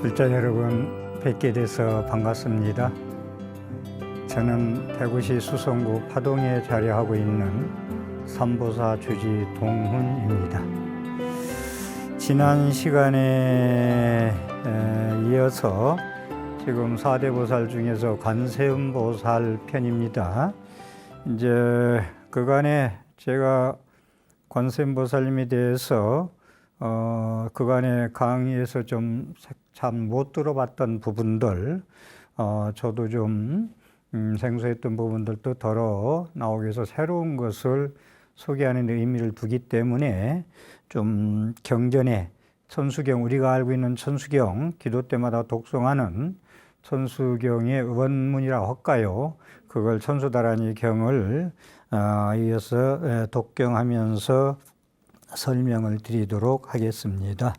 불자 여러분 뵙게 돼서 반갑습니다. 저는 대구시 수성구 파동에 자리하고 있는 삼보사 주지 동훈입니다. 지난 시간에 이어서 지금 4대 보살 중에서 관세음보살 편입니다. 이제 그간에 제가 관세음보살님에 대해서 그간의 강의에서 좀 참 못 들어봤던 부분들, 저도 좀 생소했던 부분들도 덜어 나오기 위해서 새로운 것을 소개하는 의미를 두기 때문에 좀 경전에 천수경, 우리가 알고 있는 천수경, 기도 때마다 독송하는 천수경의 원문이라고 할까요? 그걸 천수다라니 경을 이어서 독경하면서 설명을 드리도록 하겠습니다.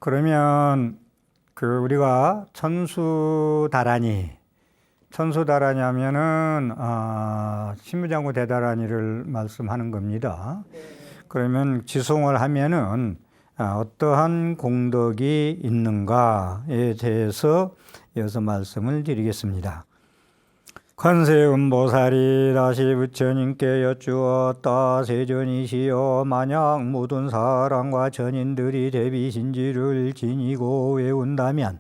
그러면 우리가 천수다라니 하면은 신무장구 대다라니를 말씀하는 겁니다. 그러면 지송을 하면은 어떠한 공덕이 있는가에 대해서 이어서 말씀을 드리겠습니다. 관세음보살이 다시 부처님께 여쭈었다. 세존이시여, 만약 모든 사람과 전인들이 대비신지를 지니고 외운다면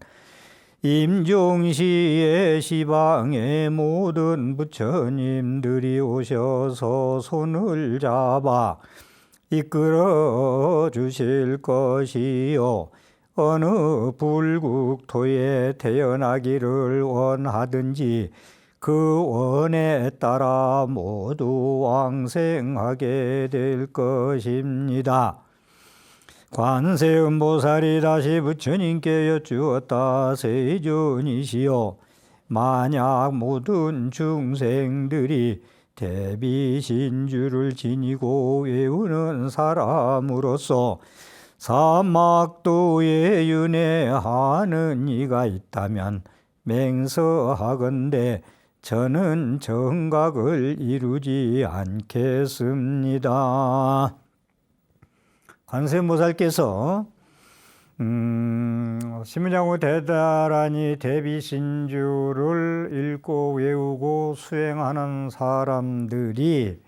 임종시에 시방에 모든 부처님들이 오셔서 손을 잡아 이끌어 주실 것이요, 어느 불국토에 태어나기를 원하든지 그 원에 따라 모두 왕생하게 될 것입니다. 관세음보살이 다시 부처님께 여쭈었다. 세존이시여, 만약 모든 중생들이 대비신주를 지니고 외우는 사람으로서 사막도에 윤회하는 이가 있다면 맹서하건대 저는 정각을 이루지 않겠습니다. 관세음보살께서 신무장구 대다라니 대비신주를 읽고 외우고 수행하는 사람들이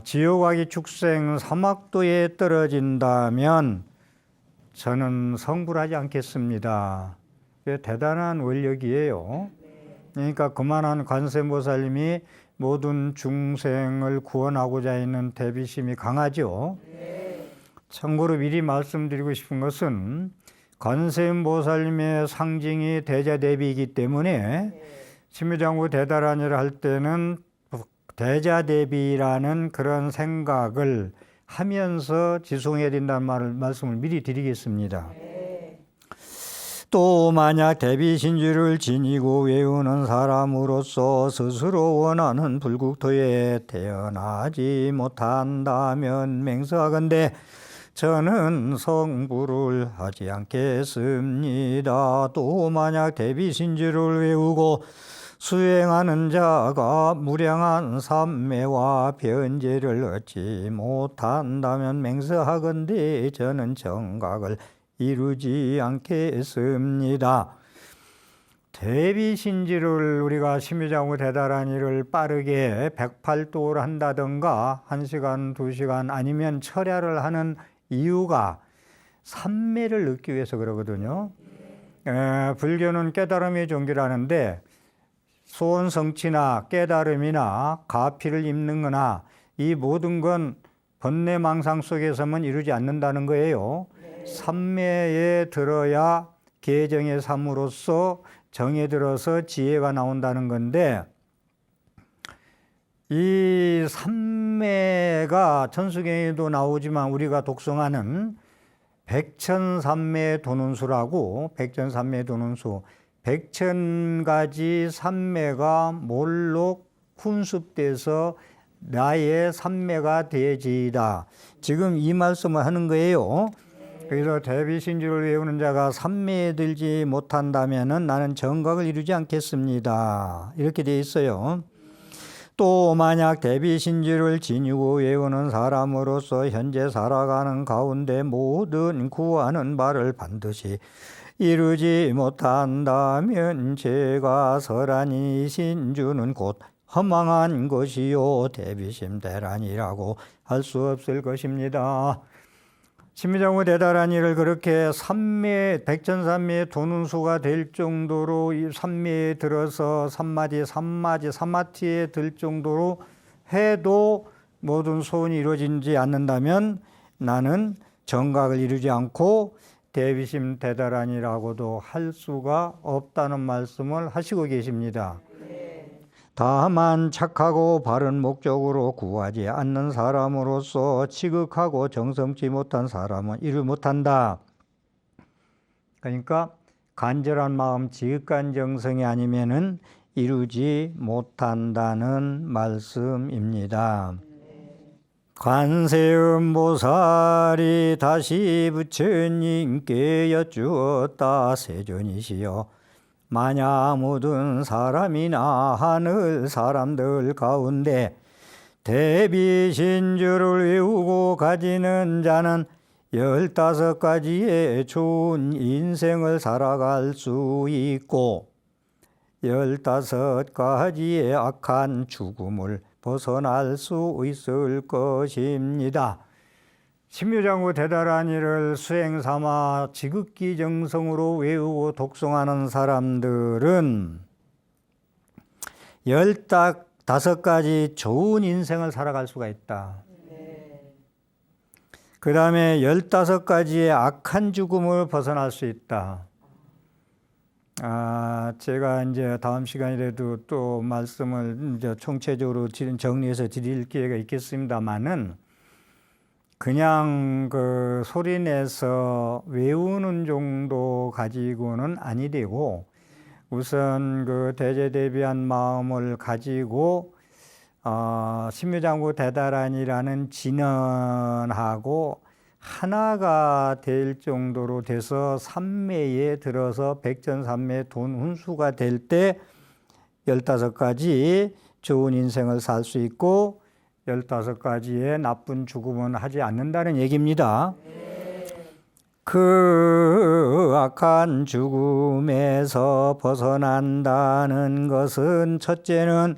지옥아기 축생 사막도에 떨어진다면 저는 성불하지 않겠습니다. 대단한 원력이에요. 그러니까 그만한 관세음보살님이 모든 중생을 구원하고자 하는 대비심이 강하죠. 참고로 미리 말씀드리고 싶은 것은 관세음보살님의 상징이 대자대비이기 때문에 신무장구 대다라니를 할 때는 대자대비라는 그런 생각을 하면서 지송해야 된다는 말씀을 미리 드리겠습니다. 또 만약 대비신주를 지니고 외우는 사람으로서 스스로 원하는 불국토에 태어나지 못한다면 맹세하건대 저는 성불을 하지 않겠습니다. 또 만약 대비신주를 외우고 수행하는 자가 무량한 삼매와 변제를 얻지 못한다면 맹세하건대 저는 정각을 이루지 않겠습니다. 대비신지를 우리가 신무장구 대다라니를 빠르게 108도를 한다든가 1시간, 2시간 아니면 철야를 하는 이유가 삼매를 얻기 위해서 그러거든요. 불교는 깨달음의 종교라는데 소원성취나 깨달음이나 가피를 입는 거나 이 모든 건 번뇌망상 속에서만 이루지 않는다는 거예요. 삼매에 들어야 계정의 삶으로서 정에 들어서 지혜가 나온다는 건데, 이 삼매가 천수경에도 나오지만 우리가 독송하는 백천삼매 도논수라고, 백천삼매 도논수, 100,000가지 삼매가 몰록 훈습돼서 나의 삼매가 되지이다. 지금 이 말씀을 하는 거예요. 그래서 대비신주를 외우는 자가 삼매에 들지 못한다면 나는 정각을 이루지 않겠습니다. 이렇게 되어 있어요. 또 만약 대비신주를 지니고 외우는 사람으로서 현재 살아가는 가운데 모든 구하는 바를 반드시 이루지 못한다면 제가 설하니 신주는 곧 허망한 것이요 대비심대란이라고 할 수 없을 것입니다. 신미장구 대다란이를 그렇게 백천삼매의 돈운수가 될 정도로 이 삼매에 들어서 삼마티에 들 정도로 해도 모든 소원이 이루어지지 않는다면 나는 정각을 이루지 않고 대비심 대다란이라고도 할 수가 없다는 말씀을 하시고 계십니다. 다만 착하고 바른 목적으로 구하지 않는 사람으로서 지극하고 정성치 못한 사람은 이루 못한다. 그러니까 간절한 마음, 지극한 정성이 아니면은 이루지 못한다는 말씀입니다. 관세음보살이 다시 부처님께 여쭈었다. 세존이시여, 만약 모든 사람이나 하늘 사람들 가운데 대비신주를 외우고 가지는 자는 15가지의 좋은 인생을 살아갈 수 있고 15가지의 악한 죽음을 벗어날 수 있을 것입니다. 신묘장구 대다란이를 수행삼아 지극히 정성으로 외우고 독송하는 사람들은 15가지 좋은 인생을 살아갈 수가 있다. 그 다음에 15가지의 악한 죽음을 벗어날 수 있다. 제가 이제 다음 시간이라도 또 말씀을 이제 총체적으로 정리해서 드릴 기회가 있겠습니다만은 그냥 그 소리내서 외우는 정도 가지고는 아니 되고 우선 그 대제대비한 마음을 가지고 신묘장구 대다란이라는 진언하고 하나가 될 정도로 돼서 삼매에 들어서 백전삼매 돈운수가 될 때 15가지 좋은 인생을 살 수 있고 15가지의 나쁜 죽음은 하지 않는다는 얘기입니다. 그 악한 죽음에서 벗어난다는 것은 첫째는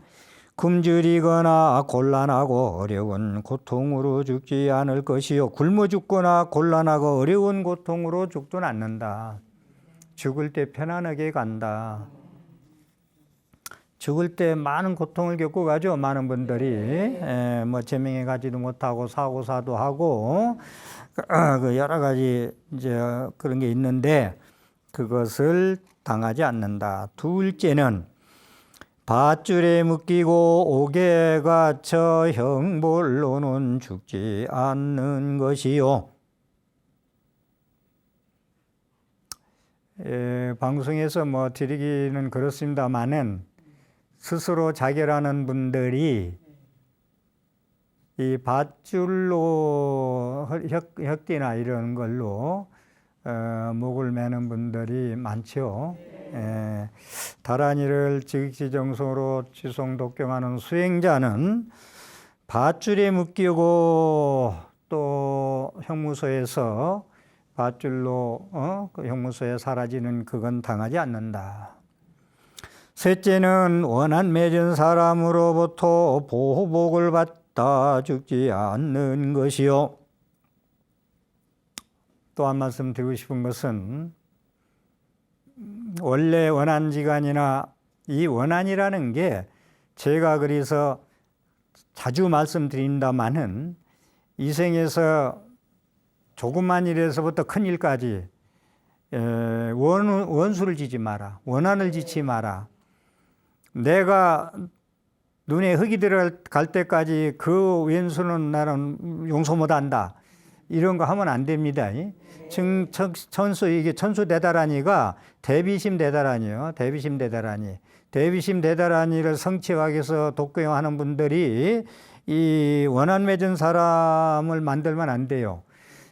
굶주리거나 곤란하고 어려운 고통으로 죽지 않을 것이요, 굶어 죽거나 곤란하고 어려운 고통으로 죽지는 않는다. 죽을 때 편안하게 간다. 죽을 때 많은 고통을 겪고 가죠. 많은 분들이 뭐 제명해 가지도 못하고 사고사도 하고 그 여러 가지 이제 그런 게 있는데 그것을 당하지 않는다. 둘째는 밧줄에 묶이고 옥에 갇혀 형벌로는 죽지 않는 것이요. 방송에서 뭐 드리기는 그렇습니다만은 스스로 자결하는 분들이 이 밧줄로 혁띠나 이런 걸로 목을 매는 분들이 많죠. 다란이를 지극지정성으로 지송독경하는 수행자는 밧줄에 묶이고 또 형무소에서 밧줄로 그 형무소에 사라지는 그건 당하지 않는다. 셋째는 원한 맺은 사람으로부터 보복을 받다 죽지 않는 것이요. 또 한 말씀 드리고 싶은 것은 원래 원한지간이나 이 원한이라는 게 제가 그래서 자주 말씀드린다마는 이 생에서 조그만 일에서부터 큰 일까지 원수를 지지 마라. 원한을 지지 마라. 내가 눈에 흙이 들어갈 때까지 그 왼수는 나는 용서 못한다. 이런 거 하면 안 됩니다. 이게 천수대다란이가 대비심 대다란이요. 대비심 대다란이. 대비심 대다란이를 성취하기 위해서 독경하는 분들이 이 원한 맺은 사람을 만들면 안 돼요.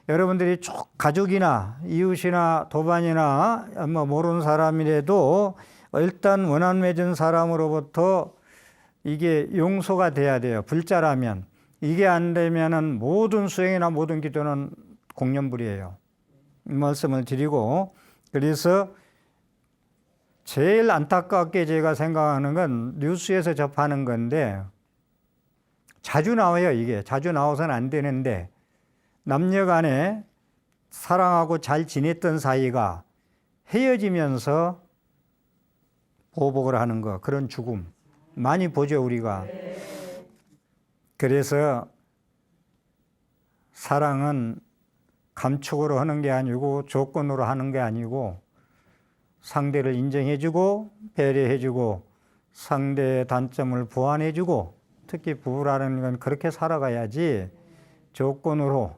여러분들이 가족이나 이웃이나 도반이나 뭐 모르는 사람이라도 일단 원한 맺은 사람으로부터 이게 용서가 돼야 돼요. 불자라면. 이게 안 되면은 모든 수행이나 모든 기도는 공연불이에요. 이 말씀을 드리고, 그래서 제일 안타깝게 제가 생각하는 건 뉴스에서 접하는 건데, 자주 나와요. 이게 자주 나와서는 안 되는데, 남녀 간에 사랑하고 잘 지냈던 사이가 헤어지면서 보복을 하는 거, 그런 죽음 많이 보죠, 우리가. 그래서 사랑은 감촉으로 하는 게 아니고 조건으로 하는 게 아니고, 상대를 인정해주고 배려해주고 상대의 단점을 보완해주고, 특히 부부라는 건 그렇게 살아가야지 조건으로,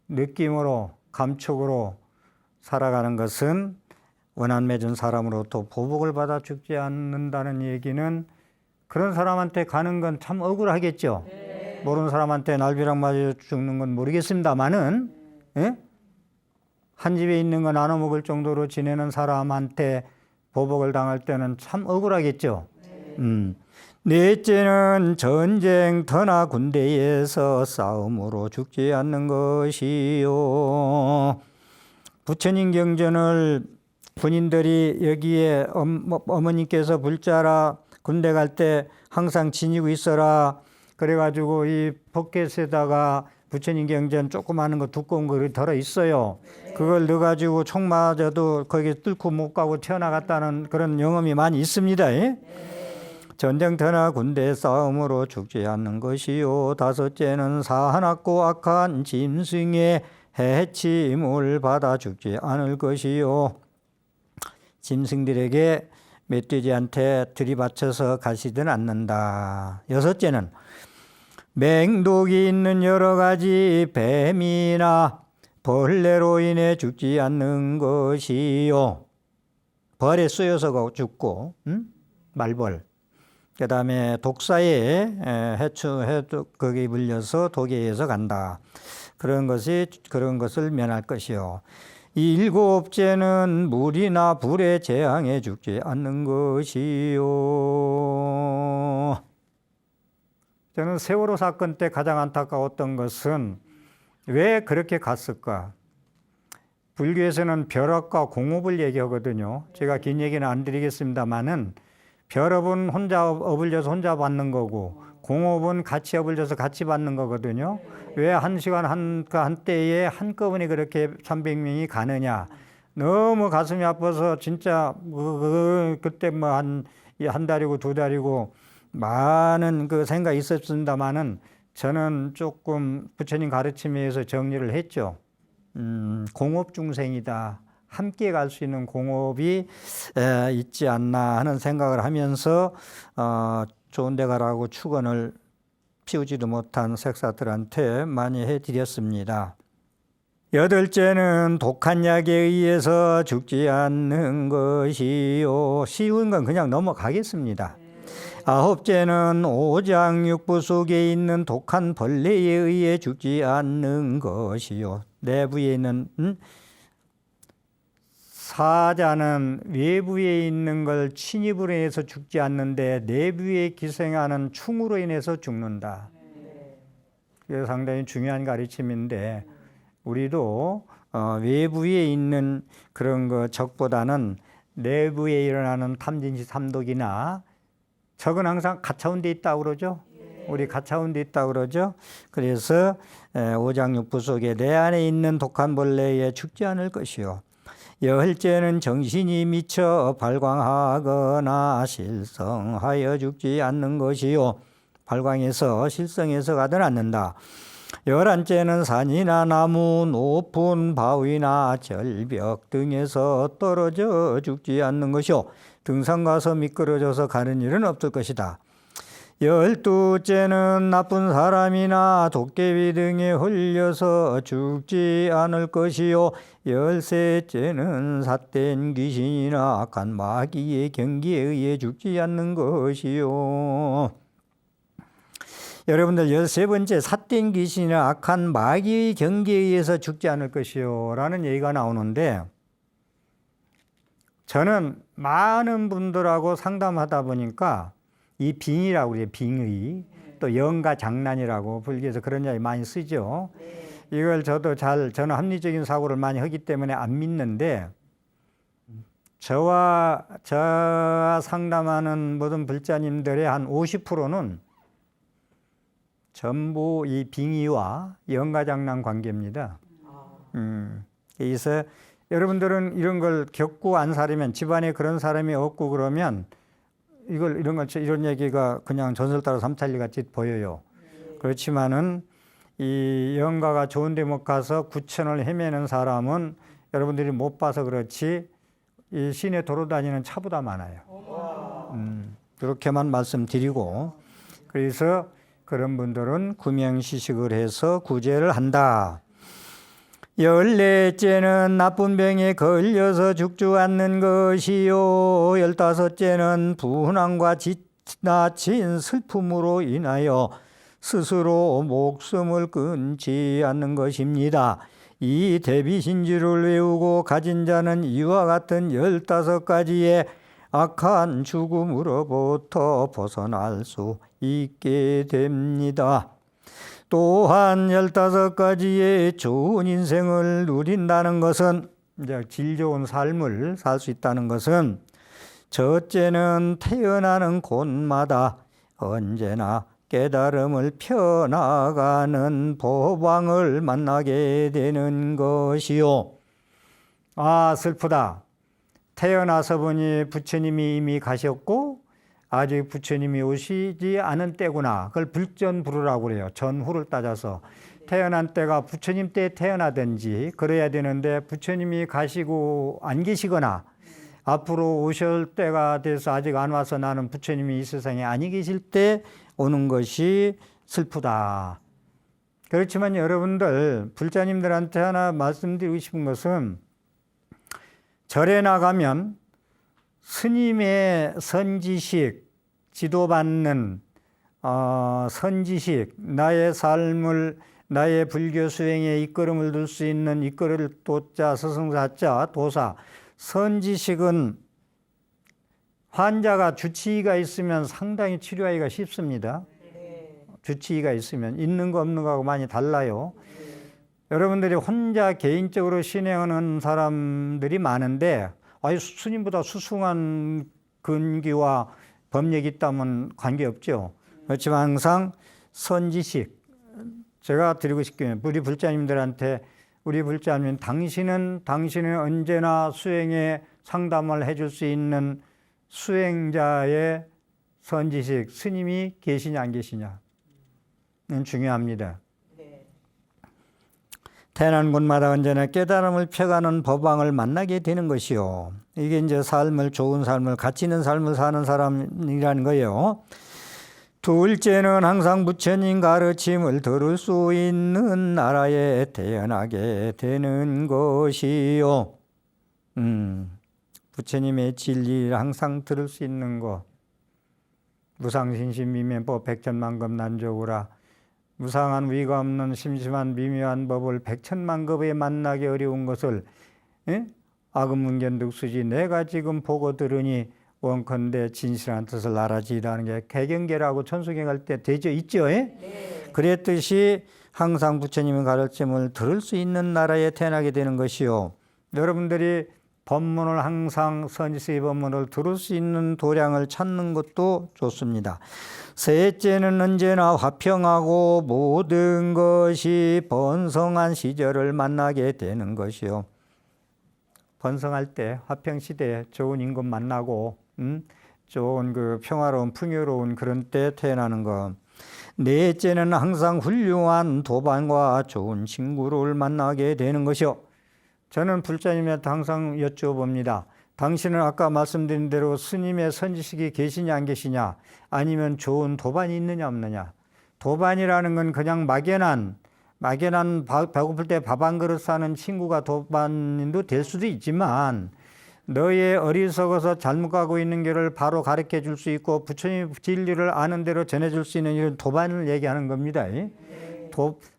느낌으로, 감촉으로 살아가는 것은 원한 맺은 사람으로부터 보복을 받아 죽지 않는다는 얘기는, 그런 사람한테 가는 건 참 억울하겠죠. 모르는 사람한테 날벼락 맞아 죽는 건 모르겠습니다만은, 예? 한 집에 있는 거 나눠 먹을 정도로 지내는 사람한테 보복을 당할 때는 참 억울하겠죠. 넷째는 전쟁터나 군대에서 싸움으로 죽지 않는 것이요. 부처님 경전을 군인들이 여기에 어머니께서 불자라 군대 갈 때 항상 지니고 있어라 그래가지고 이 포켓에다가 부처님 경전 조그마한 거 두꺼운 거 들어 있어요. 그걸 넣어가지고 총 맞아도 거기 뚫고 못 가고 튀어나갔다는 그런 영험이 많이 있습니다. 전쟁터나 군대 싸움으로 죽지 않는 것이요. 다섯째는 사한악고 악한 짐승의 해침을 받아 죽지 않을 것이요. 짐승들에게 멧돼지한테 들이받쳐서 가시든 않는다. 여섯째는 맹독이 있는 여러 가지 뱀이나 벌레로 인해 죽지 않는 것이요. 벌에 쏘여서 죽고, 말벌. 그 다음에 독사에 거기 물려서 독에 의해서 간다. 그런 것을 면할 것이요. 이 일곱째는 물이나 불에 재앙에 죽지 않는 것이요. 저는 세월호 사건 때 가장 안타까웠던 것은 왜 그렇게 갔을까? 불교에서는 벼락과 공업을 얘기하거든요. 제가 긴 얘기는 안 드리겠습니다만은, 벼업은 혼자 업을 져서 혼자 받는 거고, 공업은 같이 업을 져서 같이 받는 거거든요. 왜 한 시간 한 때에 한꺼번에 그렇게 300명이 가느냐? 너무 가슴이 아파서 진짜 그때 뭐 한 달이고 두 달이고 많은 그 생각이 있었습니다만은, 저는 조금 부처님 가르침에 의해서 정리를 했죠. 공업 중생이다. 함께 갈 수 있는 공업이 있지 않나 하는 생각을 하면서 좋은 데 가라고 축원을 피우지도 못한 색사들한테 많이 해드렸습니다. 여덟째는 독한 약에 의해서 죽지 않는 것이요. 쉬운 건 그냥 넘어가겠습니다. 아홉째는 오장육부 속에 있는 독한 벌레에 의해 죽지 않는 것이요. 내부에 있는 사자는 외부에 있는 걸 침입으로 인해서 죽지 않는데 내부에 기생하는 충으로 인해서 죽는다. 이게 상당히 중요한 가르침인데, 우리도 외부에 있는 그런 거 적보다는 내부에 일어나는 탐진치 삼독이나, 적은 항상 가차운 데 있다고 그러죠. 우리 가차운 데 있다고 그러죠. 그래서 오장육부 속에 내 안에 있는 독한 벌레에 죽지 않을 것이요. 열째는 정신이 미쳐 발광하거나 실성하여 죽지 않는 것이요. 발광해서 실성해서 가든 않는다. 열한째는 산이나 나무, 높은 바위나 절벽 등에서 떨어져 죽지 않는 것이요. 등산 가서 미끄러져서 가는 일은 없을 것이다. 열두째는 나쁜 사람이나 도깨비 등에 홀려서 죽지 않을 것이요. 열셋째는 삿된 귀신이나 악한 마귀의 경기에 의해 죽지 않는 것이요. 여러분들, 13번째 삿된 귀신이나 악한 마귀의 경기에 의해서 죽지 않을 것이요 라는 얘기가 나오는데, 저는 많은 분들하고 상담하다 보니까 이 빙의라고 그래요. 빙의. 또 영가 장난이라고 불교에서 그런 이야기 많이 쓰죠. 이걸 저는 합리적인 사고를 많이 하기 때문에 안 믿는데, 저와 상담하는 모든 불자님들의 한 50%는 전부 이 빙의와 영가장난 관계입니다. 그래서 여러분들은 이런 걸 겪고 안 살면, 집안에 그런 사람이 없고 그러면 이런 얘기가 그냥 전설 따라 삼천리 같이 보여요. 그렇지만은 이 영가가 좋은 데 못 가서 구천을 헤매는 사람은 여러분들이 못 봐서 그렇지 이 시내 돌아다니는 차보다 많아요. 그렇게만 말씀드리고, 그래서 그런 분들은 구명시식을 해서 구제를 한다. 14째는 나쁜 병에 걸려서 죽지 않는 것이요, 15째는 분함과 지나친 슬픔으로 인하여 스스로 목숨을 끊지 않는 것입니다. 이 대비신지를 외우고 가진 자는 이와 같은 15가지의 악한 죽음으로부터 벗어날 수 있게 됩니다. 또한 15가지의 좋은 인생을 누린다는 것은, 이제 질 좋은 삶을 살 수 있다는 것은, 첫째는 태어나는 곳마다 언제나 깨달음을 펴나가는 법왕을 만나게 되는 것이요. 아, 슬프다. 태어나서 보니 부처님이 이미 가셨고 아직 부처님이 오시지 않은 때구나. 그걸 불전불후라고 그래요. 전후를 따져서. 태어난 때가 부처님 때 태어나든지 그래야 되는데, 부처님이 가시고 안 계시거나 앞으로 오실 때가 돼서 아직 안 와서 나는 부처님이 이 세상에 아니 계실 때 오는 것이 슬프다. 그렇지만 여러분들, 불자님들한테 하나 말씀드리고 싶은 것은, 절에 나가면 스님의 선지식, 지도받는 선지식, 나의 삶을, 나의 불교 수행에 이끌음을 둘 수 있는, 이끌을 도자, 서승사자, 도사, 선지식은 환자가 주치의가 있으면 상당히 치료하기가 쉽습니다. 주치의가 있으면. 있는 거 없는 거하고 많이 달라요. 여러분들이 혼자 개인적으로 신행하는 사람들이 많은데, 스님보다 수승한 근기와 법력이 있다면 관계없죠. 그렇지만 항상 선지식, 제가 드리고 싶은, 우리 불자님들한테, 우리 불자님, 당신은 언제나 수행에 상담을 해줄 수 있는 수행자의 선지식, 스님이 계시냐 안 계시냐는 중요합니다. 태어난 곳마다 언제나 깨달음을 펴가는 법왕을 만나게 되는 것이요. 이게 이제 좋은 삶을, 가치 있는 삶을 사는 사람이라는 거예요. 둘째는 항상 부처님 가르침을 들을 수 있는 나라에 태어나게 되는 것이요. 부처님의 진리를 항상 들을 수 있는 것. 무상신심미면법 백천만급 난조구라. 무상한 위가 없는 심심한 미묘한 법을 백천만급에 만나기 어려운 것을 아금문견득수지 내가 지금 보고 들으니 원컨대 진실한 뜻을 알아지라는 게 개경계라고 천수경 할 때 되죠, 있죠? 네. 그랬듯이 항상 부처님의 가르침을 들을 수 있는 나라에 태어나게 되는 것이요. 여러분들이 법문을 항상 선지식의 법문을 들을 수 있는 도량을 찾는 것도 좋습니다. 셋째는 언제나 화평하고 모든 것이 번성한 시절을 만나게 되는 것이요. 번성할 때 화평시대에 좋은 임금 만나고 좋은 그 평화로운 풍요로운 그런 때 태어나는 것. 넷째는 항상 훌륭한 도반과 좋은 친구를 만나게 되는 것이요. 저는 불자님한테 항상 여쭤봅니다. 당신은 아까 말씀드린 대로 스님의 선지식이 계시냐 안 계시냐, 아니면 좋은 도반이 있느냐 없느냐. 도반이라는 건 그냥 막연한 배고플 때 밥 한 그릇 사는 친구가 도반도 될 수도 있지만, 너의 어리석어서 잘못 가고 있는 길을 바로 가르쳐 줄 수 있고 부처님 진리를 아는 대로 전해줄 수 있는 이런 도반을 얘기하는 겁니다.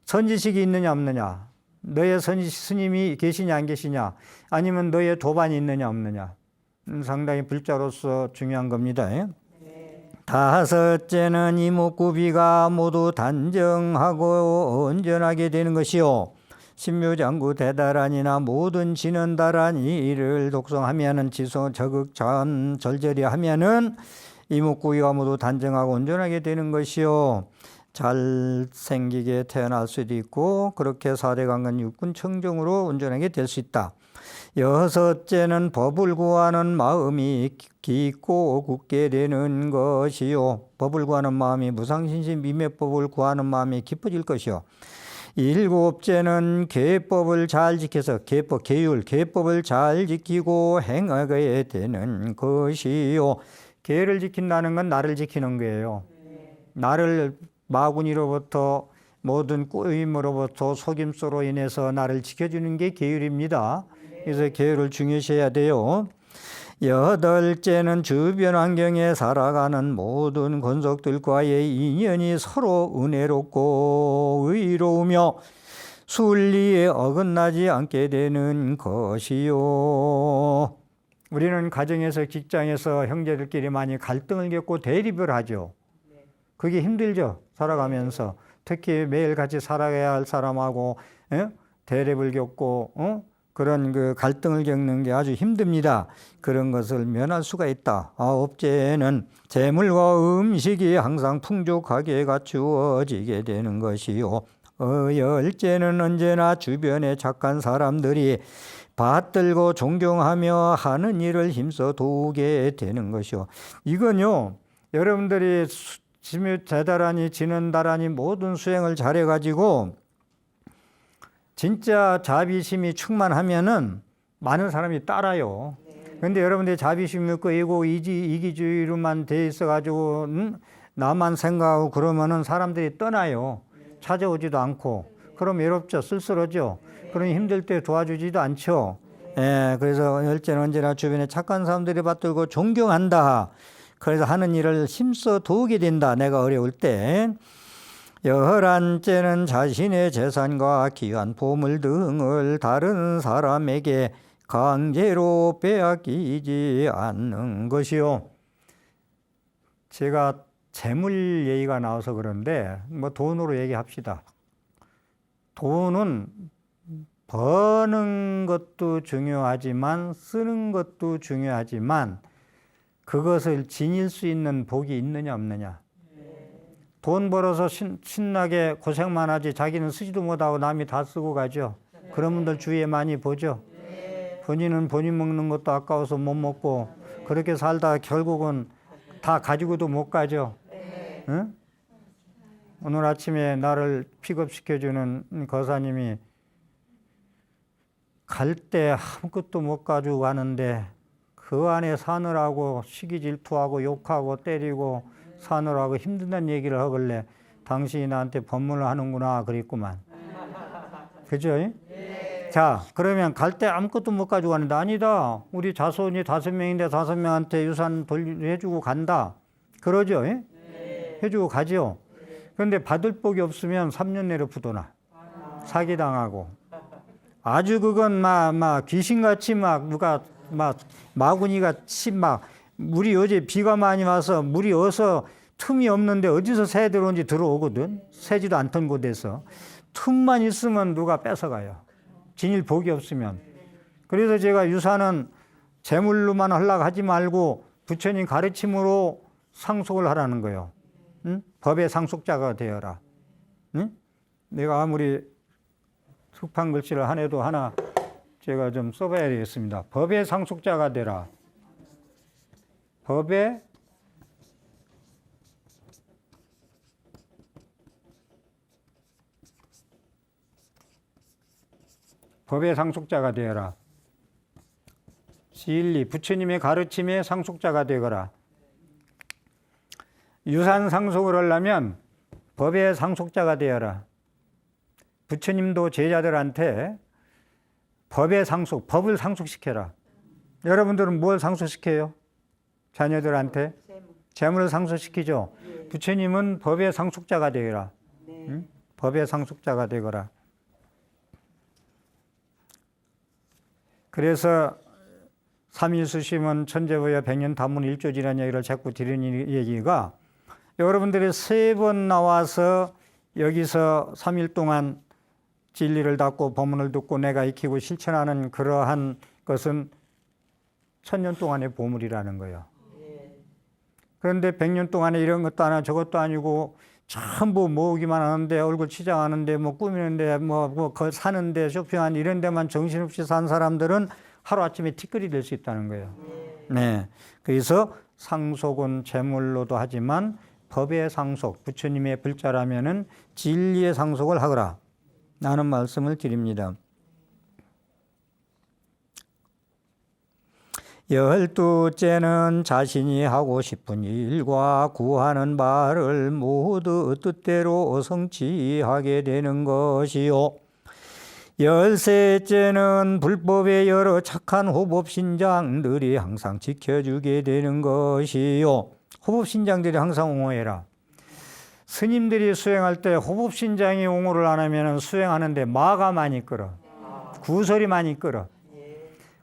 선지식이 있느냐 없느냐, 너의 스님이 계시냐 안 계시냐, 아니면 너의 도반이 있느냐 없느냐, 상당히 불자로서 중요한 겁니다. 다섯째는 이목구비가 모두 단정하고 온전하게 되는 것이요. 신묘장구 대다란이나 모든 진언다란이를 독성하면은 지성 저극전 절절히 하면은 이목구비가 모두 단정하고 온전하게 되는 것이요. 잘생기게 태어날 수도 있고 그렇게 사대강건 육군 청정으로 온전하게 될 수 있다. 여섯째는 법을 구하는 마음이 깊고 굳게 되는 것이요. 법을 구하는 마음이 무상신신 미매법을 구하는 마음이 깊어질 것이요. 일곱째는 계법을 잘 지켜서 계율을 잘 지키고 행하게 되는 것이요. 계를 지킨다는 건 나를 지키는 거예요. 나를 마구니로부터 모든 꾸임으로부터 속임수로 인해서 나를 지켜주는 게 계율입니다. 그래서 계율을 중요시해야 돼요. 여덟째는 주변 환경에 살아가는 모든 권속들과의 인연이 서로 은혜롭고 의로우며 순리에 어긋나지 않게 되는 것이요. 우리는 가정에서 직장에서 형제들끼리 많이 갈등을 겪고 대립을 하죠. 그게 힘들죠. 살아가면서. 특히 매일 같이 살아가야 할 사람하고 대립을 겪고 그런 그 갈등을 겪는 게 아주 힘듭니다. 그런 것을 면할 수가 있다. 아홉째는 재물과 음식이 항상 풍족하게 갖추어지게 되는 것이요. 열째는 언제나 주변에 착한 사람들이 받들고 존경하며 하는 일을 힘써 도우게 되는 것이요. 이건요, 여러분들이 대다란이 진언다란이 모든 수행을 잘해가지고 진짜 자비심이 충만하면은 많은 사람이 따라요. 그런데 여러분들이 자비심이 없고 이기주의로만 돼 있어가지고 나만 생각하고 그러면은 사람들이 떠나요. 찾아오지도 않고. 그럼 외롭죠. 쓸쓸하죠. 그러니 힘들 때 도와주지도 않죠. 그래서 열째는 언제나 주변에 착한 사람들이 받들고 존경한다. 그래서 하는 일을 힘써 도우게 된다. 내가 어려울 때. 열한째는 자신의 재산과 귀한 보물 등을 다른 사람에게 강제로 빼앗기지 않는 것이요. 제가 재물 얘기가 나와서 그런데 뭐 돈으로 얘기합시다. 돈은 버는 것도 중요하지만 쓰는 것도 중요하지만 그것을 지닐 수 있는 복이 있느냐 없느냐. 돈 벌어서 신나게 고생만 하지 자기는 쓰지도 못하고 남이 다 쓰고 가죠. 그런 분들 주위에 많이 보죠. 본인은 본인 먹는 것도 아까워서 못 먹고 그렇게 살다 결국은 다 가지고도 못 가죠. 응? 오늘 아침에 나를 픽업시켜주는 거사님이 갈 때 아무것도 못 가지고 가는데 그 안에 사느라고 시기 질투하고 욕하고 때리고 사느라고 힘든다는 얘기를 하길래 당신이 나한테 법문을 하는구나 그랬구만. 그죠? 네. 자, 그러면 갈 때 아무것도 못 가지고 가는데 아니다. 우리 자손이 5명인데 5명한테 유산 해주고 간다. 그러죠? 네. 해주고 가죠. 그런데 받을 복이 없으면 3년 내로 부도나. 사기당하고. 아주 그건 막 귀신같이 막 누가 막 마구니같이 막 물이 어제 비가 많이 와서 물이 어서 틈이 없는데 어디서 새 들어온지 들어오거든. 새지도 않던 곳에서. 틈만 있으면 누가 뺏어가요. 지닐 복이 없으면. 그래서 제가 유산은 재물로만 하려고 하지 말고 부처님 가르침으로 상속을 하라는 거예요. 응? 법의 상속자가 되어라. 응? 내가 아무리 습한 글씨를 한 해도 하나 제가 좀 써봐야 되겠습니다. 법의 상속자가 되라. 법의 상속자가 되어라. 진리, 부처님의 가르침의 상속자가 되거라. 유산 상속을 하려면 법의 상속자가 되어라. 부처님도 제자들한테 법의 상속, 법을 상속시켜라. 여러분들은 뭘 상속시켜요? 자녀들한테? 재물을 상속시키죠. 부처님은 법의 상속자가 되어라. 응? 법의 상속자가 되거라. 그래서 삼일수심은 천재부여 백년다문 일조지라는 얘기를 자꾸 드리는 얘기가, 여러분들이 3번 나와서 여기서 3일 동안 진리를 닫고 법문을 듣고 내가 익히고 실천하는 그러한 것은 1000년 동안의 보물이라는 거예요. 그런데 100년 동안에 이런 것도 아니고 저것도 아니고 전부 모으기만 하는데, 얼굴 치장하는데, 뭐 꾸미는데, 뭐 사는데, 쇼핑하는 이런 데만 정신없이 산 사람들은 하루아침에 티끌이 될 수 있다는 거예요. 네. 그래서 상속은 재물로도 하지만 법의 상속, 부처님의 불자라면은 진리의 상속을 하거라 라는 말씀을 드립니다. 12째는 자신이 하고 싶은 일과 구하는 바를 모두 뜻대로 성취하게 되는 것이요. 13째는 불법의 여러 착한 호법신장들이 항상 지켜주게 되는 것이요. 호법신장들이 항상 옹호해라. 스님들이 수행할 때 호법신장이 옹호를 안 하면 수행하는데 마가 많이 끌어. 구설이 많이 끌어.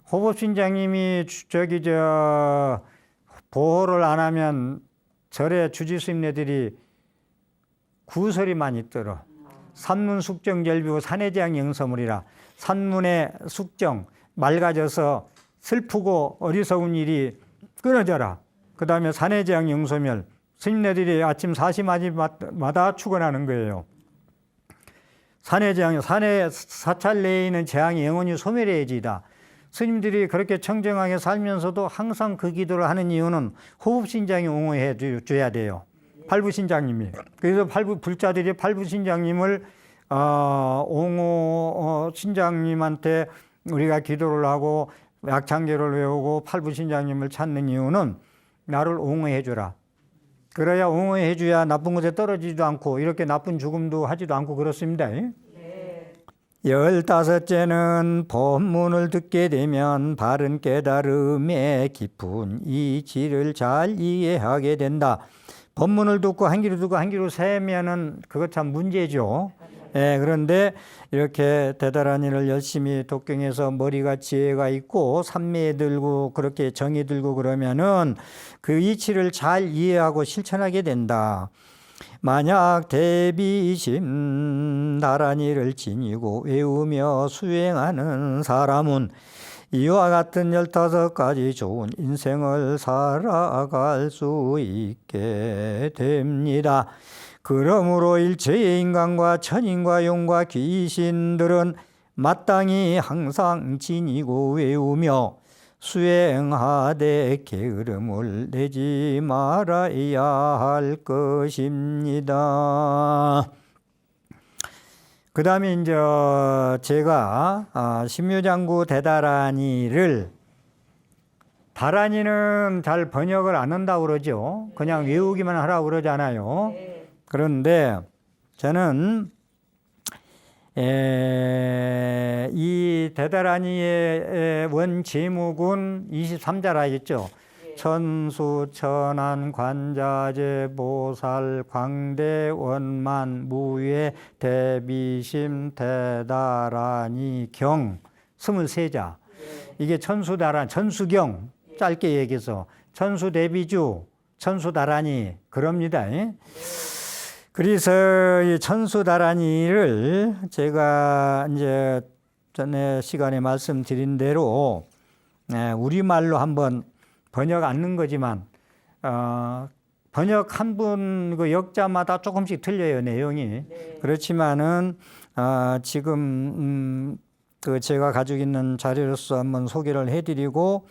호법신장님이 보호를 안 하면 절에 주지스님네들이 구설이 많이 떨어. 산문 숙정 열비고 산해재앙 영서물이라. 산문의 숙정, 맑아져서 슬프고 어리석은 일이 끊어져라. 그 다음에 산해재앙 영소멸, 스님네들이 아침 사시마다 축원하는 거예요. 산해재앙, 산해 사찰 내에 있는 재앙이 영원히 소멸해야지다. 스님들이 그렇게 청정하게 살면서도 항상 그 기도를 하는 이유는 호흡신장이 옹호해 줘야 돼요. 팔부신장님이. 그래서 불자들이 팔부신장님을 옹호 신장님한테 우리가 기도를 하고 약창계를 외우고 팔부신장님을 찾는 이유는 나를 옹호해 주라. 그래야 옹호해 줘야 나쁜 것에 떨어지지도 않고 이렇게 나쁜 죽음도 하지도 않고 그렇습니다. 15째는 법문을 듣게 되면 바른 깨달음의 깊은 이치를 잘 이해하게 된다. 법문을 듣고 한 귀로 듣고 한 귀로 세면은 그것 참 문제죠. 그런데 이렇게 대단한 일을 열심히 독경해서 머리가 지혜가 있고 삼매에 들고 그렇게 정이 들고 그러면은 그 이치를 잘 이해하고 실천하게 된다. 만약 대비심 나란히를 지니고 외우며 수행하는 사람은 이와 같은 15가지 좋은 인생을 살아갈 수 있게 됩니다. 그러므로 일체의 인간과 천인과 용과 귀신들은 마땅히 항상 지니고 외우며 수행하되 게으름을 내지 말아야 할 것입니다. 그 다음에 이제 제가 신묘장구 대다란이를, 다란이는 잘 번역을 안 한다고 그러죠. 그냥 외우기만 하라고 그러잖아요. 그런데 저는 이 대다란이의 원 제목은 23자라겠죠. 천수, 천안, 관자재, 보살, 광대, 원만, 무예, 대비심, 대다란이, 경 23자. 이게 천수다란, 천수경 짧게 얘기해서 천수대비주, 천수다란이 그럽니다. 그래서 이 천수다란이를 제가 이제 전에 시간에 말씀드린 대로 우리말로 한번 번역 않는 거지만 번역 한 분 그 역자마다 조금씩 틀려요, 내용이. 그렇지만은 지금 그 제가 가지고 있는 자료로서 한번 소개를 해드리고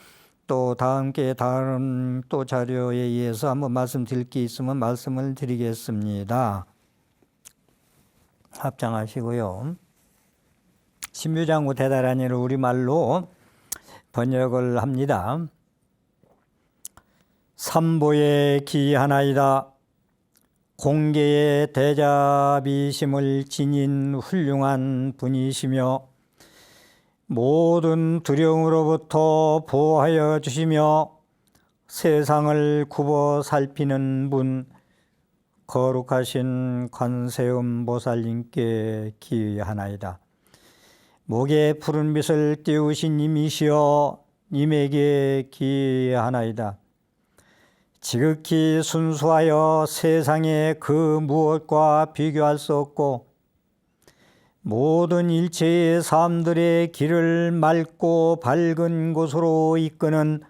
또 다른 또 자료에 의해서 한번 말씀드릴 게 있으면 말씀을 드리겠습니다. 합장하시고요. 신묘장구 대다란이를 우리말로 번역을 합니다. 삼보의 기하나이다. 공계의 대자비심을 지닌 훌륭한 분이시며 모든 두려움으로부터 보호하여 주시며 세상을 굽어 살피는 분, 거룩하신 관세음 보살님께 기하나이다. 목에 푸른 빛을 띄우신 님이시여 님에게 기하나이다. 지극히 순수하여 세상의 그 무엇과 비교할 수 없고 모든 일체의 사람들의 길을 맑고 밝은 곳으로 이끄는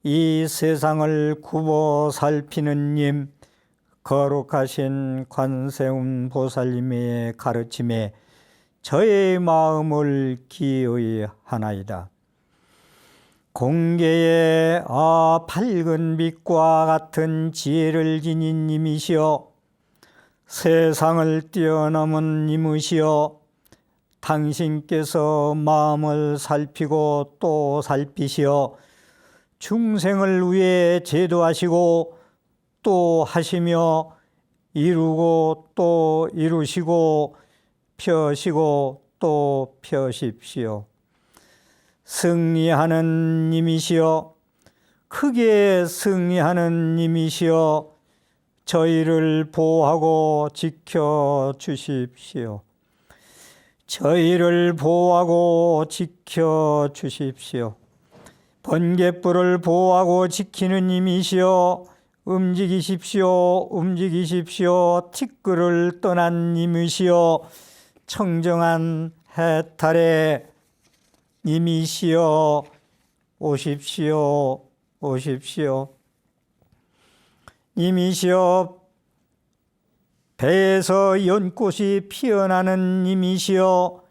이 세상을 굽어 살피는 님, 거룩하신 관세음 보살님의 가르침에 저의 마음을 기의하나이다. 공계의 밝은 빛과 같은 지혜를 지닌 님이시여, 세상을 뛰어넘은 님이시여, 당신께서 마음을 살피고 또 살피시어 중생을 위해 제도하시고 또 하시며 이루고 또 이루시고 펴시고 또 펴십시오. 승리하는 님이시여, 크게 승리하는 님이시여, 저희를 보호하고 지켜주십시오. 저희를 보호하고 지켜주십시오. 번갯불을 보호하고 지키는 님이시여, 움직이십시오. 움직이십시오. 티끌을 떠난 님이시여, 청정한 해탈의 님이시여, 오십시오. 오십시오. 님이시여, 배에서 연꽃이 피어나는 님이시여,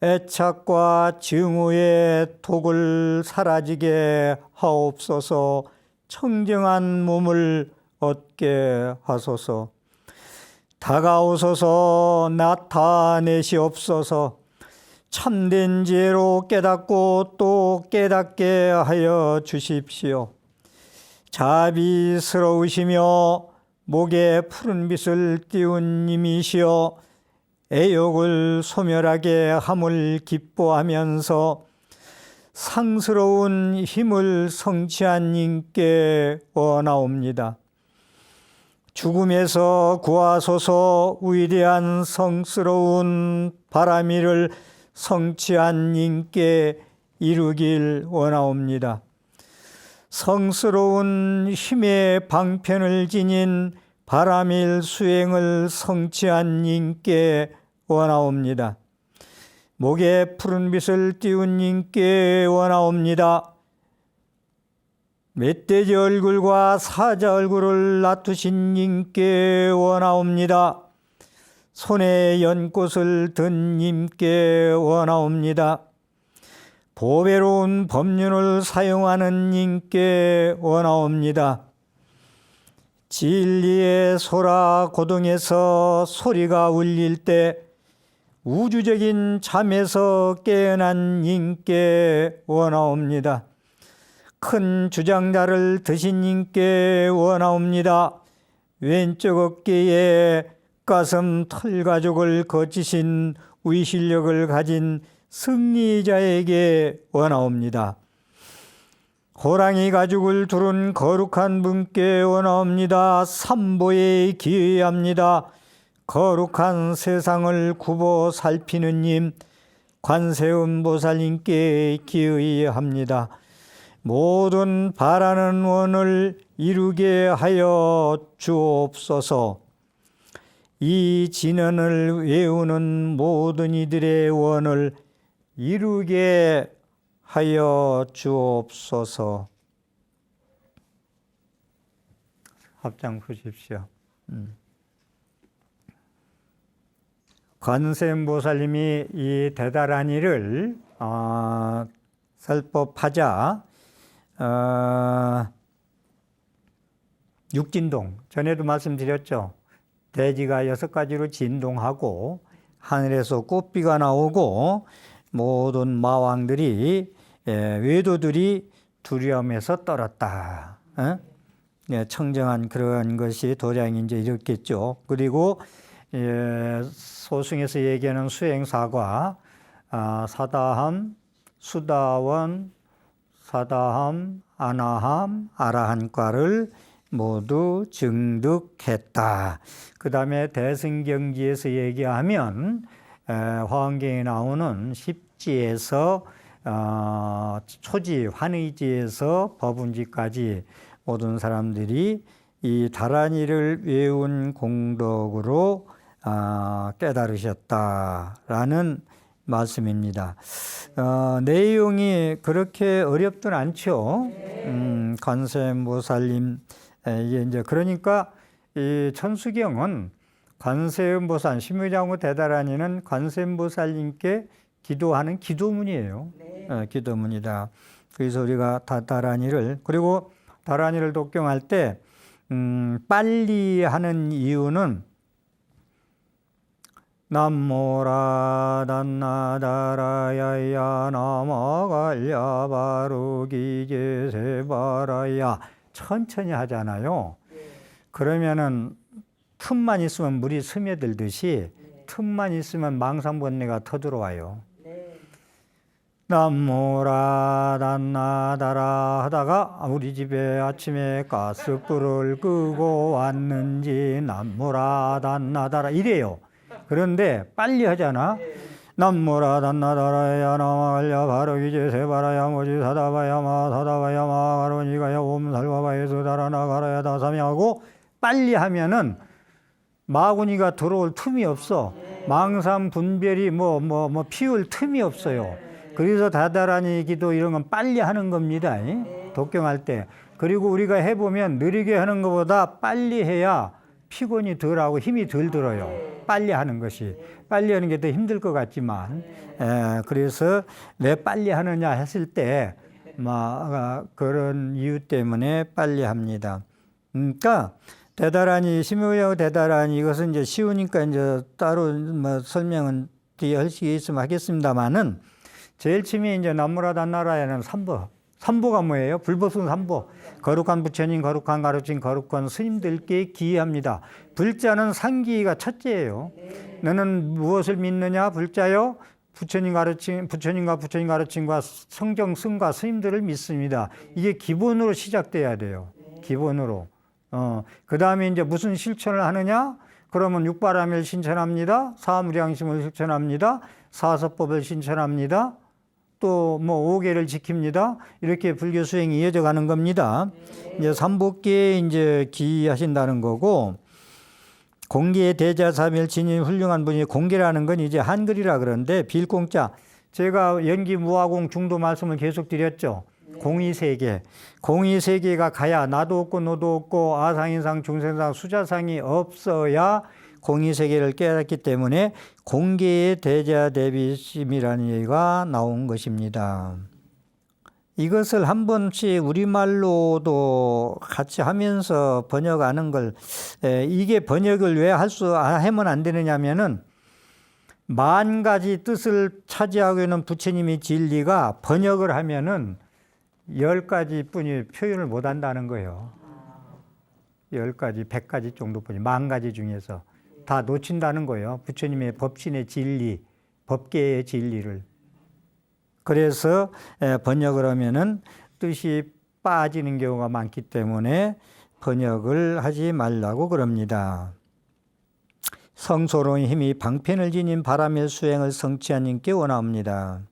애착과 증오의 독을 사라지게 하옵소서. 청정한 몸을 얻게 하소서. 다가오소서. 나타내시옵소서. 참된 지혜로 깨닫고 또 깨닫게 하여 주십시오. 자비스러우시며 목에 푸른 빛을 띄운 님이시여, 애욕을 소멸하게 함을 기뻐하면서 상스러운 힘을 성취한 님께 원하옵니다. 죽음에서 구하소서. 위대한 성스러운 바람이를 성취한 님께 이루길 원하옵니다. 성스러운 힘의 방편을 지닌 바람일 수행을 성취한 님께 원하옵니다. 목에 푸른 빛을 띄운 님께 원하옵니다. 멧돼지 얼굴과 사자 얼굴을 놔두신 님께 원하옵니다. 손에 연꽃을 든 님께 원하옵니다. 보배로운 법륜을 사용하는 님께 원하옵니다. 진리의 소라 고동에서 소리가 울릴 때 우주적인 잠에서 깨어난 님께 원하옵니다. 큰 주장자를 드신 님께 원하옵니다. 왼쪽 어깨에 가슴 털 가죽을 거치신 위실력을 가진 승리자에게 원하옵니다. 호랑이 가죽을 두른 거룩한 분께 원하옵니다. 삼보에 기의합니다. 거룩한 세상을 굽어 살피는 님, 관세음 보살님께 기의합니다. 모든 바라는 원을 이루게 하여 주옵소서. 이 진언을 외우는 모든 이들의 원을 이루게 하여 주옵소서. 합장 보십시오. 관세음보살님이 이 대단한 일을 설법하자 육진동, 전에도 말씀드렸죠. 대지가 6가지로 진동하고 하늘에서 꽃비가 나오고 모든 마왕들이 외도들이 두려움에서 떨었다. 청정한 그런 것이 도량이 이제 이렇겠죠. 그리고 소승에서 얘기하는 수행사과 사다함, 수다원, 사다함, 아나함, 아라한과를 모두 증득했다. 그 다음에 대승경지에서 얘기하면 화엄경에 나오는 십지에서 초지, 환의지에서 법운지까지 모든 사람들이 이 다란이를 외운 공덕으로 깨달으셨다라는 말씀입니다. 내용이 그렇게 어렵진 않죠. 관세음보살님, 이게 이제 그러니까 이 천수경은 관세음보살, 심유장구 대다란이는 관세음보살님께 기도하는 기도문이에요. 기도문이다. 그래서 우리가 다란이를, 그리고 다란이를 독경할 때 빨리 하는 이유는 남모라 단나다라야야 나마갈야 바루기제세바라야 천천히 하잖아요. 그러면은 틈만 있으면 물이 스며들듯이 틈만 있으면 망상번뇌가 터들어와요. 남모라 단나다라 하다가 우리 집에 아침에 가스불을 끄고 왔는지 남모라 단나다라 이래요. 그런데 빨리 하잖아. 남모라 단나다라야 나마갈야 바루기제세바라야 모지 사다바야마 사다바야마 가로니가야 옴살바바에서 달아나가라야 다사명하고 빨리 하면은 마구니가 들어올 틈이 없어. 망상 분별이 피울 틈이 없어요. 그래서 다다란이 기도 이런 건 빨리 하는 겁니다. 독경할 때. 그리고 우리가 해보면 느리게 하는 것보다 빨리 해야 피곤이 덜하고 힘이 덜 들어요. 빨리 하는 것이. 빨리 하는 게 더 힘들 것 같지만. 그래서 왜 빨리 하느냐 했을 때 그런 이유 때문에 빨리 합니다. 그러니까 대다란이, 심유자고 대다란이 이것은 이제 쉬우니까 이제 따로 설명은 뒤에 할 수 있으면 하겠습니다만은 제일 처음에 이제 남무라 단나라에는 삼보가 뭐예요? 불법순 삼보. 거룩한 부처님, 거룩한 가르침, 거룩한 스님들께 기합니다. 불자는 상기가 첫째예요. 너는 무엇을 믿느냐? 불자요? 부처님 가르침, 부처님과 부처님 가르침과 성정, 승과 스님들을 믿습니다. 이게 기본으로 시작돼야 돼요. 기본으로. 그 다음에 이제 무슨 실천을 하느냐? 그러면 육바라밀 신천합니다. 사무량심을 실천합니다. 사서법을 신천합니다. 또 5계를 지킵니다. 이렇게 불교 수행이 이어져 가는 겁니다. 이제 삼복계에 이제 기하신다는 거고, 공계 대자사밀 진인 훌륭한 분이 공계라는 건 이제 한글이라 그러는데 빌공자. 제가 연기 무화공 중도 말씀을 계속 드렸죠. 공의세계. 공의세계가 가야 나도 없고 너도 없고 아상인상 중생상 수자상이 없어야 공의세계를 깨닫기 때문에 공계의 대자대비심이라는 얘기가 나온 것입니다. 이것을 한 번씩 우리말로도 같이 하면서 번역하는 걸, 이게 번역을 왜 하면 안 되느냐면은 만 가지 뜻을 차지하고 있는 부처님의 진리가 번역을 하면은 10가지 뿐이 표현을 못 한다는 거예요. 10가지, 100가지 정도뿐이, 10,000가지 중에서 다 놓친다는 거예요. 부처님의 법신의 진리, 법계의 진리를. 그래서 번역을 하면은 뜻이 빠지는 경우가 많기 때문에 번역을 하지 말라고 그럽니다. 성소로운 힘이 방편을 지닌 바람의 수행을 성취한 님께 원합니다.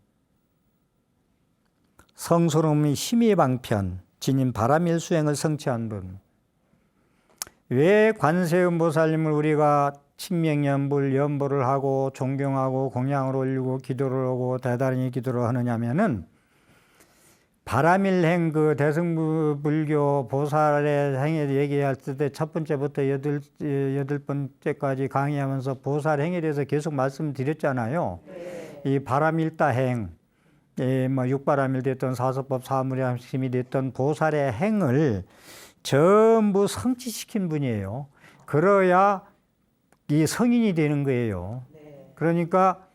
성소로움이 힘의 방편, 지닌 바람의 수행을 성취한 분. 왜 관세음보살님을 우리가 칭명연불, 연보를 하고 존경하고 공양을 올리고 기도를 하고 대단히 기도를 하느냐면은 바라밀행 그 대승불교 보살의 행에 얘기할 때 첫 번째부터 여덟 번째까지 강의하면서 보살 행에 대해서 계속 말씀드렸잖아요. 이 바라밀다행, 육바라밀 됐던 사서법 사무량심이 됐던 보살의 행을 전부 성취시킨 분이에요. 그래야 이 성인이 되는 거예요. 그러니까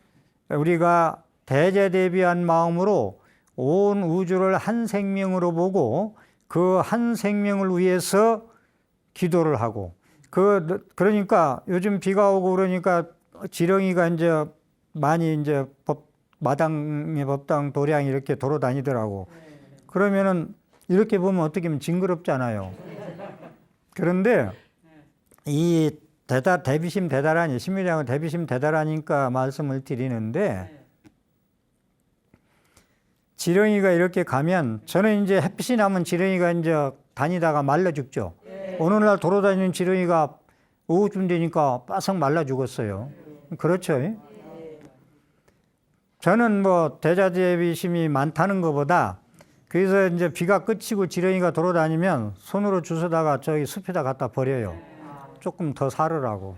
우리가 대제대비한 마음으로 온 우주를 한 생명으로 보고 그 한 생명을 위해서 기도를 하고 그러니까 요즘 비가 오고 그러니까 지렁이가 이제 많이 이제 마당에 법당 도량이 이렇게 돌아다니더라고. 그러면은 이렇게 보면 어떻게 보면 징그럽잖아요. 그런데 이 대비심 대다라니, 심유량은 대비심 대다라니까 말씀을 드리는데 지렁이가 이렇게 가면 저는 이제 햇빛이 나면 지렁이가 이제 다니다가 말라 죽죠. 어느 날 돌아다니는 지렁이가 오후쯤 되니까 바싹 말라 죽었어요. 그렇죠. 저는 뭐 대자대비심이 많다는 것보다 그래서 이제 비가 그치고 지렁이가 돌아다니면 손으로 주워다가 저기 숲에다 갖다 버려요. 조금 더 살으라고.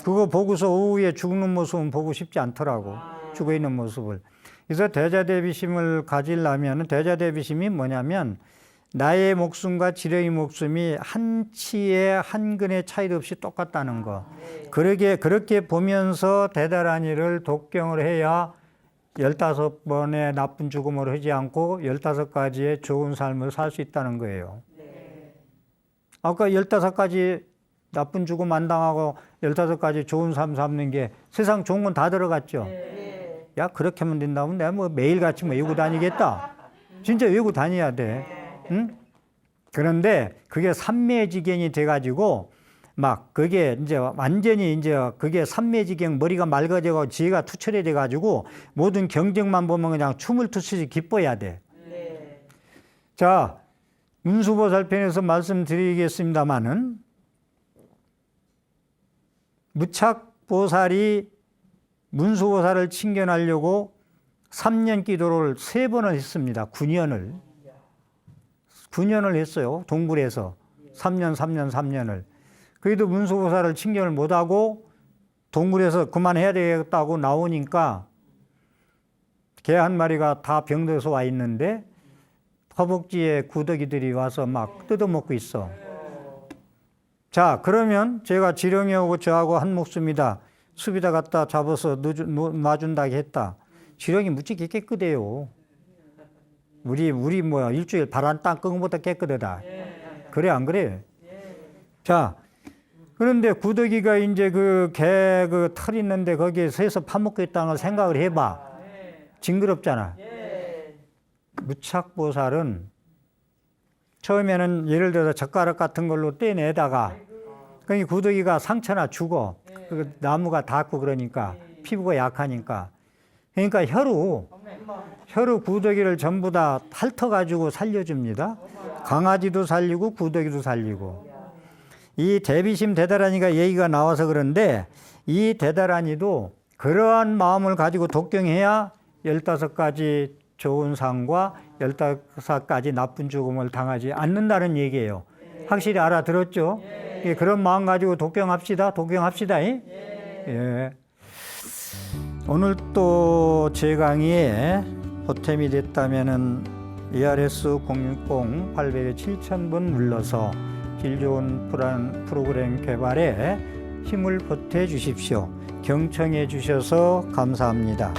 그거 보고서 오후에 죽는 모습은 보고 싶지 않더라고. 죽어 있는 모습을. 그래서 대자대비심을 가지려면 대자대비심이 뭐냐면 나의 목숨과 지렁이 목숨이 한 치의 한 근의 차이도 없이 똑같다는 거. 그렇게 보면서 대다라니를 독경을 해야 15번의 나쁜 죽음을 하지 않고 15가지의 좋은 삶을 살 수 있다는 거예요. 아까 15가지 나쁜 죽음 안 당하고 15가지 좋은 삶 삶는 게 세상 좋은 건 다 들어갔죠. 야, 그렇게 하면 된다면 내가 뭐 매일같이 뭐 외우고 다니겠다. 진짜 외우고 다녀야 돼. 응? 그런데 그게 삼매지경이 돼가지고 막 그게 이제 완전히 이제 그게 삼매지경 머리가 맑아져가지고 지혜가 투철해 돼가지고 모든 경쟁만 보면 그냥 춤을 추듯이 기뻐야 돼. 자, 문수보살편에서 말씀드리겠습니다마는 무착보살이 문수보살을 칭견하려고 3년 기도를 3번을 했습니다. 9년을 했어요. 동굴에서 3년을. 그래도 문수보살을 칭견을 못하고 동굴에서 그만해야 되겠다고 나오니까 개 한 마리가 다 병들어서 와 있는데 허벅지에 구더기들이 와서 막 뜯어먹고 있어. 자, 그러면 제가 지렁이하고 저하고 한 목숨이다. 숲에다 갖다 잡아서 놔준다고 했다. 지렁이 무지개 깨끗해요. 우리 뭐야 일주일 바람 땅 끄는 것보다 깨끗하다. 그래 안 그래? 자, 그런데 구더기가 이제 그 개 그 털 있는데 거기에 서서 파먹고 있다는 생각을 해봐. 징그럽잖아. 무착보살은 처음에는 예를 들어서 젓가락 같은 걸로 떼내다가 그 구더기가 상처나 죽어. 그 나무가 닿고 그러니까 피부가 약하니까. 그러니까 혀로 구더기를 전부 다 핥아가지고 살려줍니다. 강아지도 살리고 구더기도 살리고. 이 대비심 대다라니가 얘기가 나와서 그런데 이 대다라니도 그러한 마음을 가지고 독경해야 15가지 좋은 상과 15가지 나쁜 죽음을 당하지 않는다는 얘기예요. 확실히 알아들었죠? 예, 그런 마음 가지고 독경합시다. 예. 오늘 또 제 강의에 보탬이 됐다면은 ERS 060-800-7000번 눌러서 질 좋은 프로그램 개발에 힘을 보태 주십시오. 경청해 주셔서 감사합니다.